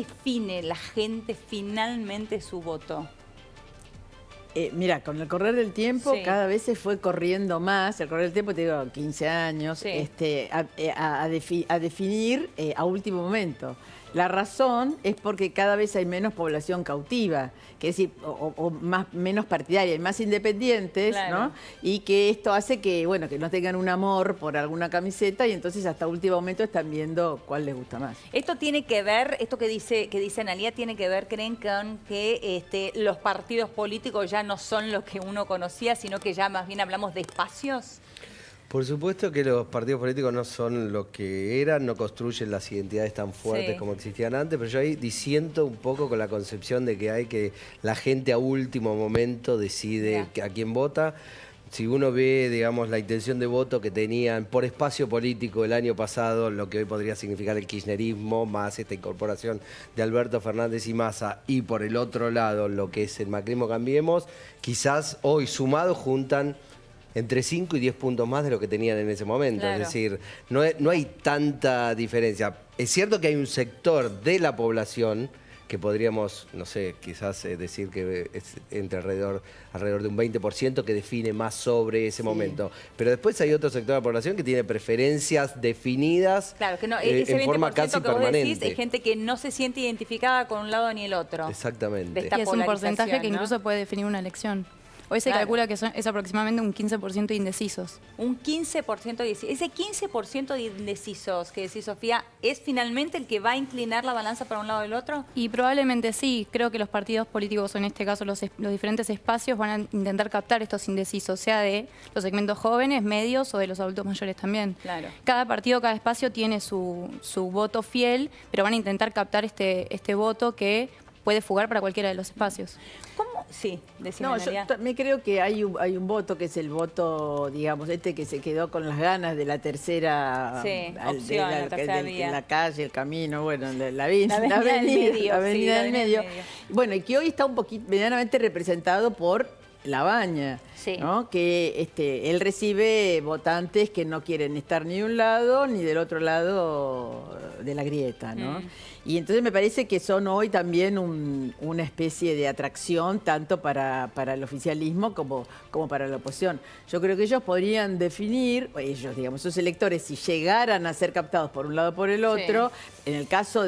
define la gente finalmente su voto? Mira, con el correr del tiempo Sí. cada vez se fue corriendo más, el correr del tiempo, te digo, 15 años, Sí. a definir a último momento. La razón es porque cada vez hay menos población cautiva, que es decir, menos partidaria y más independientes, Claro. ¿no? Y que esto hace que, bueno, que no tengan un amor por alguna camiseta y entonces hasta último momento están viendo cuál les gusta más. Esto tiene que ver, esto que dice Analía, tiene que ver, creen, con que los partidos políticos ya no son lo que uno conocía, sino que ya más bien hablamos de espacios. Por supuesto que los partidos políticos no son lo que eran, no construyen las identidades tan fuertes Sí. como existían antes, pero yo ahí disiento un poco con la concepción de que hay que la gente a último momento decide a quién vota. Si uno ve, digamos, la intención de voto que tenían por espacio político el año pasado, lo que hoy podría significar el kirchnerismo, más esta incorporación de Alberto Fernández y Massa, y por el otro lado lo que es el macrismo Cambiemos, quizás hoy sumados juntan entre 5 y 10 puntos más de lo que tenían en ese momento. Claro. Es decir, no hay tanta diferencia. Es cierto que hay un sector de la población que podríamos, no sé, quizás decir que es alrededor de un 20% que define más sobre ese momento. Pero después hay otro sector de la población que tiene preferencias definidas Claro, que no, ese en forma 20% casi que vos permanente. decís es gente que no se siente identificada con un lado ni el otro. Exactamente. De esta Y es un porcentaje que polarización, ¿no? incluso puede definir una elección. Hoy se Claro. calcula que es aproximadamente un 15% de indecisos. Un 15% de indecisos. Ese 15% de indecisos que decís, Sofía, ¿es finalmente el que va a inclinar la balanza para un lado o el otro? Y probablemente sí, creo que los partidos políticos, o en este caso los diferentes espacios, van a intentar captar estos indecisos, sea de los segmentos jóvenes, medios o de los adultos mayores también. Claro. Cada partido, cada espacio tiene su voto fiel, pero van a intentar captar este voto que puede fugar para cualquiera de los espacios. ¿Cómo? Sí, decime, No, yo Analía. también creo que hay un voto que es el voto, digamos, que se quedó con las ganas de la tercera, Sí, opción, la tercera vía. la calle, el camino, bueno, la La avenida del medio, la avenida sí, del la medio. avenida del medio. Bueno, y que hoy está un poquito medianamente representado por La Baña, Sí. ¿no? Que él recibe votantes que no quieren estar ni de un lado ni del otro lado de la grieta, ¿no? Y entonces me parece que son hoy también una especie de atracción tanto para el oficialismo como para la oposición. Yo creo que ellos podrían definir, digamos, sus electores, si llegaran a ser captados por un lado o por el otro, en el caso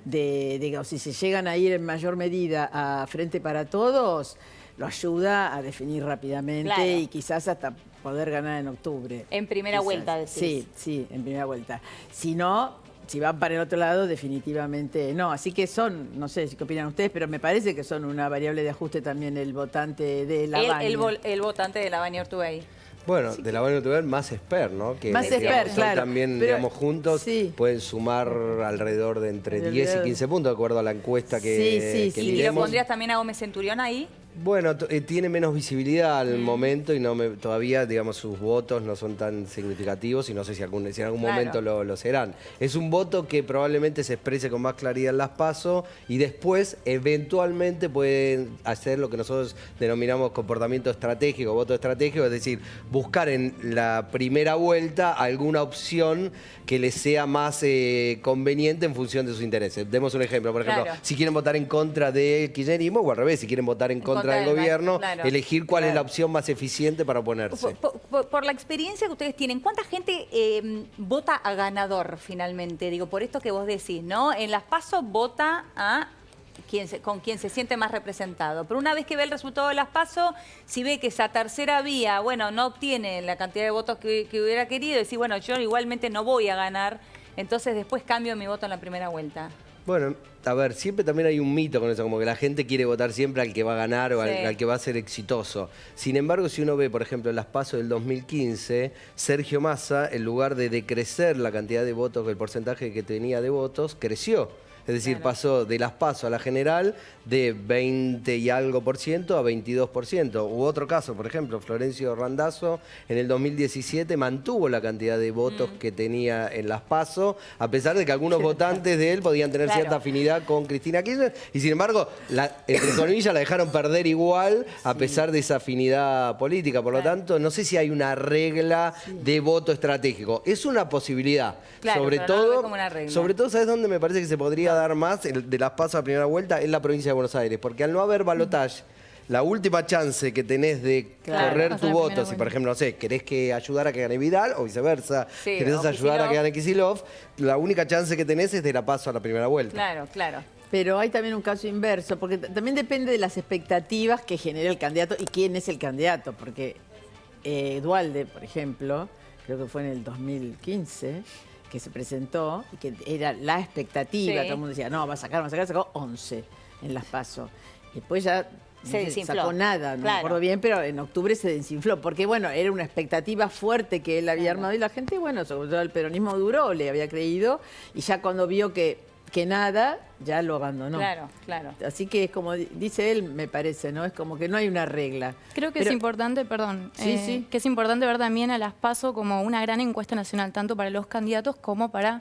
digamos, si se llegan a ir en mayor medida a Frente para Todos, lo ayuda a definir rápidamente Claro. y quizás hasta poder ganar en octubre. En primera Quizás. vuelta, decís. Sí, en primera vuelta. Si no, si van para el otro lado, definitivamente no. Así que no sé qué opinan ustedes, pero me parece que son una variable de ajuste también el votante de La Baña. El votante de La Baña Ortubey. Bueno, de La Baña Ortubey más Esper, ¿no? Que Más digamos, Esper, hoy claro. también, Pero, digamos, juntos sí. pueden sumar alrededor de entre 10 y 15 puntos, de acuerdo a la encuesta que Sí. ¿Y lo miremos. pondrías también a Gómez Centurión ahí? Bueno, tiene menos visibilidad al momento y todavía, digamos, sus votos no son tan significativos y no sé si en algún Claro. momento lo serán. Es un voto que probablemente se exprese con más claridad en las PASO y después, eventualmente, pueden hacer lo que nosotros denominamos comportamiento estratégico, voto estratégico, es decir, buscar en la primera vuelta alguna opción que les sea más conveniente en función de sus intereses. Demos un ejemplo, por ejemplo, Claro. si quieren votar en contra del kirchnerismo o al revés, si quieren votar en contra del gobierno, claro. elegir cuál es la opción más eficiente para oponerse. Por la experiencia que ustedes tienen, ¿cuánta gente vota a ganador finalmente? Digo, por esto que vos decís, ¿no? En las PASO vota a con quien se siente más representado. Pero una vez que ve el resultado de las PASO, si ve que esa tercera vía, bueno, no obtiene la cantidad de votos que hubiera querido, decir, bueno, yo igualmente no voy a ganar, entonces después cambio mi voto en la primera vuelta. Bueno, a ver, siempre también hay un mito con eso, como que la gente quiere votar siempre al que va a ganar o Sí. al que va a ser exitoso. Sin embargo, si uno ve, por ejemplo, en las PASO del 2015, Sergio Massa, en lugar de decrecer la cantidad de votos, el porcentaje que tenía de votos, creció. Es decir, Claro. pasó de las PASO a la general de 20 y algo por ciento a 22%. Hubo otro caso, por ejemplo, Florencio Randazzo en el 2017 mantuvo la cantidad de votos que tenía en las PASO, a pesar de que algunos votantes de él podían tener Claro. cierta afinidad con Cristina Kirchner, y sin embargo, entre comillas, la dejaron perder igual, a pesar de esa afinidad política. Por lo Claro. tanto, no sé si hay una regla de voto estratégico. Es una posibilidad. Claro, sobre pero no lo ve todo, como una regla. sobre todo, ¿sabes dónde me parece que se podría podría dar más de las PASO a primera vuelta es la provincia de Buenos Aires, porque al no haber balotaje, la última chance que tenés de correr tu voto, si por ejemplo, no sé, querés que ayudar a que gane Vidal o viceversa, querés ayudar a que gane Kicillof, la única chance que tenés es de la PASO a la primera vuelta. Claro, claro. Pero hay también un caso inverso, porque también depende de las expectativas que genera el candidato y quién es el candidato, porque Duhalde, por ejemplo, creo que fue en el 2015, que se presentó, y que era la expectativa, todo el mundo decía, no, va a sacar, sacó 11 en las PASO. Después ya se sacó nada, no me acuerdo bien, pero en octubre se desinfló, porque bueno, era una expectativa fuerte que él había armado y la gente, bueno, sobre todo el peronismo duró, le había creído, y ya cuando vio que nada, ya lo abandonó. Claro, claro. Así que es como dice él, me parece, ¿no? Es como que no hay una regla. Creo que es importante, perdón, que es importante ver también a las PASO como una gran encuesta nacional, tanto para los candidatos como para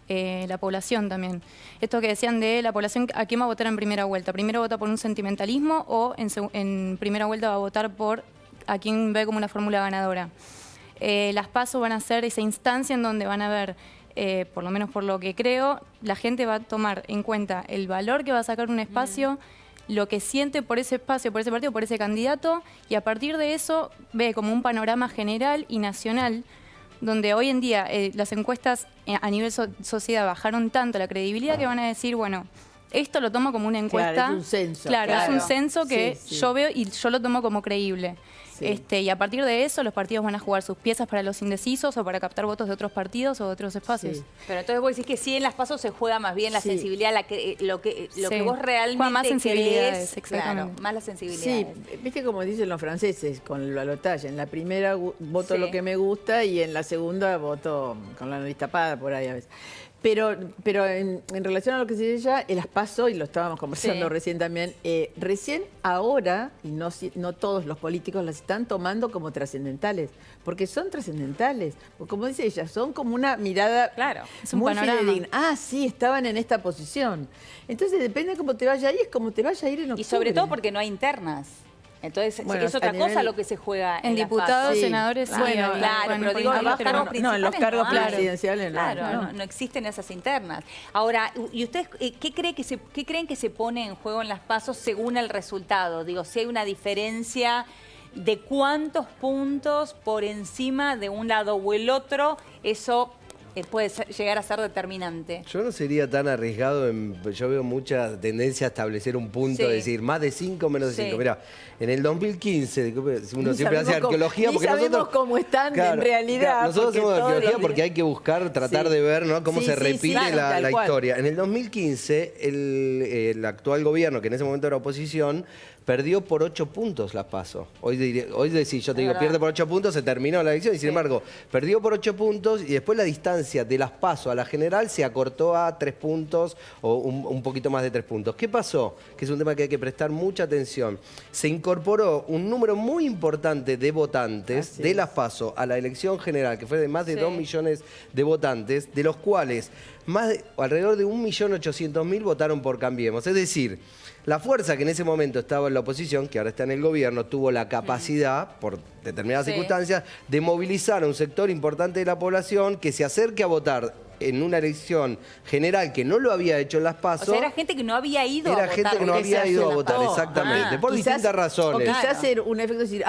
la población también. Esto que decían de la población, ¿a quién va a votar en primera vuelta? ¿Primero vota por un sentimentalismo o en primera vuelta va a votar por a quién ve como una fórmula ganadora? Las PASO van a ser esa instancia en donde van a ver, por lo menos por lo que creo, la gente va a tomar en cuenta el valor que va a sacar un espacio, lo que siente por ese espacio, por ese partido, por ese candidato, y a partir de eso ve como un panorama general y nacional, donde hoy en día las encuestas a nivel sociedad bajaron tanto la credibilidad que van a decir, bueno, esto lo tomo como una encuesta. Claro, es un censo. Claro, es un censo que yo veo y yo lo tomo como creíble. Sí. Y a partir de eso los partidos van a jugar sus piezas para los indecisos o para captar votos de otros partidos o de otros espacios. Sí. Pero entonces vos decís que sí en las PASO se juega más bien la sensibilidad, lo que vos realmente juega más sensibilidades, querés, exactamente. claro, más la sensibilidad. Sí, viste como dicen los franceses con el balotaje, en la primera voto lo que me gusta y en la segunda voto con la nariz tapada por ahí a veces. Pero en relación a lo que se dice ya, las PASO, y lo estábamos conversando recién también, recién ahora, y no todos los políticos las están tomando como trascendentales, porque son trascendentales. Como dice ella, son como una mirada es un muy panorama. fidedigna. Ah, sí, estaban en esta posición. Entonces depende de cómo te vaya a ir, es como te vaya a ir en octubre. Y sobre todo porque no hay internas. Entonces, bueno, es otra cosa lo que se juega en diputados, sí. senadores, bueno, claro, pero digo, en los cargos no, en los cargos principales presidenciales no existen esas internas. Ahora, ¿y ustedes qué creen que se pone en juego en las PASO según el resultado? Digo, si hay una diferencia de cuántos puntos por encima de un lado o el otro, eso puede llegar a ser determinante. Yo no sería tan arriesgado, yo veo mucha tendencia a establecer un punto, de decir más de 5, menos de 5. Mirá, en el 2015, uno siempre hace arqueología. Porque nosotros cómo están en realidad. Nosotros hacemos arqueología porque hay que buscar, tratar de ver, ¿no?, cómo se repite la historia. En el 2015, el actual gobierno, que en ese momento era oposición, perdió por 8 puntos las PASO. Hoy decís, yo te digo, pierde por 8 puntos, se terminó la elección y sin embargo, perdió por 8 puntos y después la distancia de las PASO a la general se acortó a 3 puntos o un poquito más de 3 puntos. ¿Qué pasó? Que es un tema que hay que prestar mucha atención. Se incorporó un número muy importante de votantes de las PASO a la elección general, que fue de más de 2 millones de votantes, de los cuales alrededor de 1.800.000 votaron por Cambiemos. Es decir, la fuerza que en ese momento estaba en la oposición, que ahora está en el gobierno, tuvo la capacidad, por determinadas circunstancias, de movilizar a un sector importante de la población que se acerque a votar en una elección general que no lo había hecho en las PASO. O sea, era gente que no había ido a votar. Era gente que no había ido a votar, exactamente, por distintas razones. O quizás ser un efecto de decir,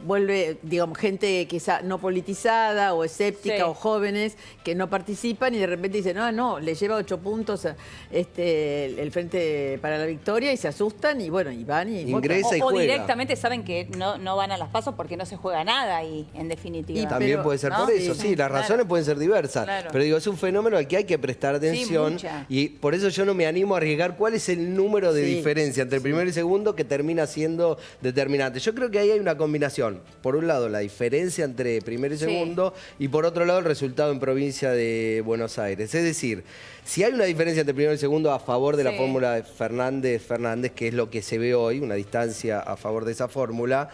vuelve, digamos, gente quizá no politizada o escéptica o jóvenes que no participan y de repente dicen, no, le lleva 8 puntos el Frente para la Victoria y se asustan y bueno, y van y ingresa votan. y o juega. directamente saben que no van a las PASO porque no se juega nada ahí, en definitiva. Y también puede ser por eso, las razones pueden ser diversas. Claro. Pero digo, es un fenómeno al que hay que prestar atención y por eso yo no me animo a arriesgar cuál es el número de diferencia entre el primero y segundo que termina siendo determinante. Yo creo que ahí hay una combinación. Por un lado, la diferencia entre primero y segundo y por otro lado, el resultado en provincia de Buenos Aires. Es decir, si hay una diferencia entre primero y segundo a favor de la fórmula de Fernández, que es lo que se ve hoy, una distancia a favor de esa fórmula,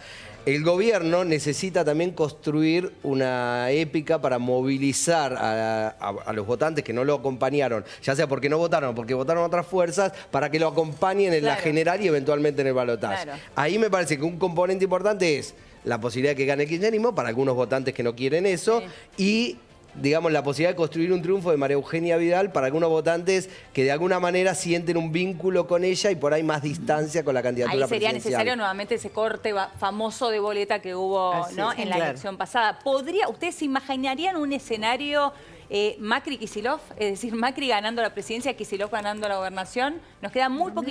el gobierno necesita también construir una épica para movilizar a los votantes que no lo acompañaron, ya sea porque no votaron o porque votaron otras fuerzas, para que lo acompañen en la general y eventualmente en el balotaje. Ahí me parece que un componente importante es la posibilidad de que gane el kirchnerismo para algunos votantes que no quieren eso y digamos, la posibilidad de construir un triunfo de María Eugenia Vidal para algunos votantes que de alguna manera sienten un vínculo con ella y por ahí más distancia con la candidatura ahí sería presidencial. necesario nuevamente ese corte famoso de boleta que hubo, ¿no? en la elección pasada. ¿Ustedes se imaginarían un escenario Macri-Kicillof? Es decir, Macri ganando la presidencia, Kicillof ganando la gobernación. Nos queda muy poquito